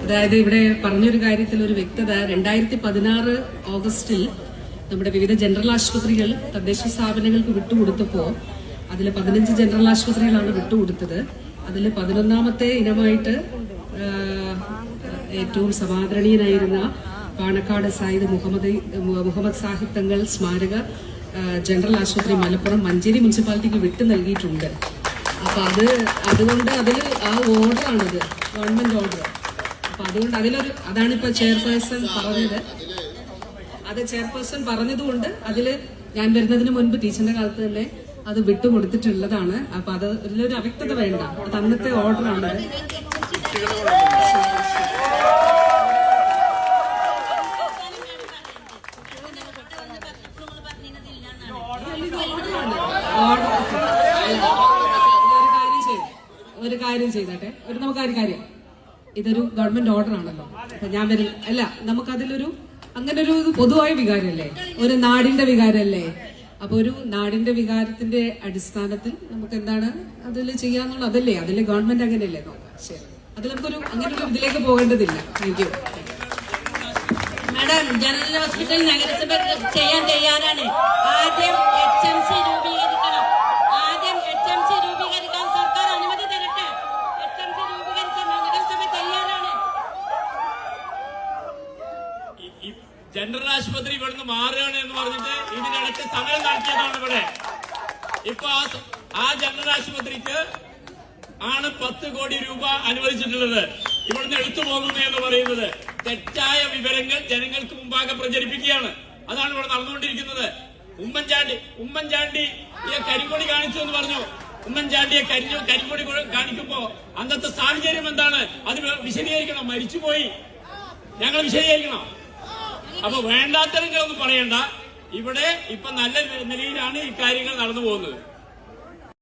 അതായത് ഇവിടെ പറഞ്ഞൊരു കാര്യത്തിൽ ഒരു വ്യക്തത, 2016 ഓഗസ്റ്റിൽ നമ്മുടെ വിവിധ ജനറൽ ആശുപത്രികൾ തദ്ദേശ സ്ഥാപനങ്ങൾക്ക് വിട്ടുകൊടുത്തപ്പോൾ അതിൽ 15 ജനറൽ ആശുപത്രികളാണ് വിട്ടുകൊടുത്തത്. അതിൽ 11ാമത്തെ ഇനമായിട്ട് ഏറ്റവും സമാദരണീയനായിരുന്ന പാണക്കാട് സയ്യിദ് മുഹമ്മദ് സാഹിബ് തങ്ങൾ സ്മാരക ജനറൽ ആശുപത്രി മലപ്പുറം മഞ്ചേരി മുനിസിപ്പാലിറ്റിക്ക് വിട്ടു നൽകിയിട്ടുണ്ട്. അപ്പൊ അതുകൊണ്ട് അതിൽ ആ ഓർഡറാണിത്, ഗവൺമെന്റ് ഓർഡർ. അപ്പൊ അതുകൊണ്ട് അതാണ് ഇപ്പൊ ചെയർപേഴ്സൺ പറഞ്ഞത്. അത് ചെയർപേഴ്സൺ പറഞ്ഞതുകൊണ്ട് അതില് ഞാൻ വരുന്നതിന് മുൻപ് ടീച്ചറിന്റെ കാലത്ത് തന്നെ അത് വിട്ടുകൊടുത്തിട്ടുള്ളതാണ്. അപ്പൊ അതിലൊരു അവ്യക്തത വേണ്ട, അത് അന്നത്തെ ഓർഡറാണ്. ഒരു കാര്യം ചെയ്തട്ടെ, നമുക്കൊരു കാര്യം, ഇതൊരു ഗവൺമെന്റ് ഓർഡർ ആണല്ലോ. ഞാൻ അല്ല, നമുക്കതിലൊരു അങ്ങനെ ഒരു പൊതുവായ വികാരമല്ലേ, ഒരു നാടിന്റെ വികാരമല്ലേ. അപ്പൊ ഒരു നാടിന്റെ വികാരത്തിന്റെ അടിസ്ഥാനത്തിൽ നമുക്ക് എന്താണ് അതിൽ ചെയ്യാന്നുള്ള അതല്ലേ, അതിലെ ഗവൺമെന്റ് അങ്ങനെയല്ലേ നോക്കാം. ശരി, അതിൽ നമുക്കൊരു അങ്ങനെ ഒരു ഇതിലേക്ക് പോകേണ്ടതില്ല. Thank you madam. General hospital നഗരസഭ ചെയ്യാൻ തയ്യാറാണ്. ആദ്യം HMC രൂപീകരിക്കണം. ആദ്യം HMC രൂപീകരിക്കാൻ സർക്കാർ അനുമതി തരട്ടെ. HMC രൂപീകരിക്കാൻ നഗരസഭ തയ്യാറാണ്. ജനറൽ ആശുപത്രി ഇവിടുന്ന് മാറുകയാണ് എന്ന് പറഞ്ഞിട്ട് ഇതിനിടയ്ക്ക് സമരം നടത്തിയതാണ് ഇവിടെ. ഇപ്പൊ ആ ജനറൽ ആശുപത്രിക്ക് ആണ് 10 കോടി രൂപ അനുവദിച്ചിട്ടുള്ളത്. ഇവിടുന്ന് എടുത്തു പോകുന്നു എന്ന് പറയുന്നത് തെറ്റായ വിവരങ്ങൾ ജനങ്ങൾക്ക് മുമ്പാകെ പ്രചരിപ്പിക്കുകയാണ്. അതാണ് ഇവിടെ നടന്നുകൊണ്ടിരിക്കുന്നത്. ഉമ്മൻചാണ്ടി കരിങ്കൊടി കാണിച്ചു എന്ന് പറഞ്ഞു. ഉമ്മൻചാണ്ടിയെ കരിങ്കൊടി കാണിക്കുമ്പോ അന്നത്തെ സാഹചര്യം എന്താണ്, അത് വിശദീകരിക്കണം. മരിച്ചുപോയി, ഞങ്ങൾ വിശദീകരിക്കണം. അപ്പൊ വേണ്ടാത്തരങ്ങളൊന്നും പറയണ്ട. ഇവിടെ ഇപ്പൊ നല്ല നിലയിലാണ് ഈ കാര്യങ്ങൾ നടന്നു പോകുന്നത്.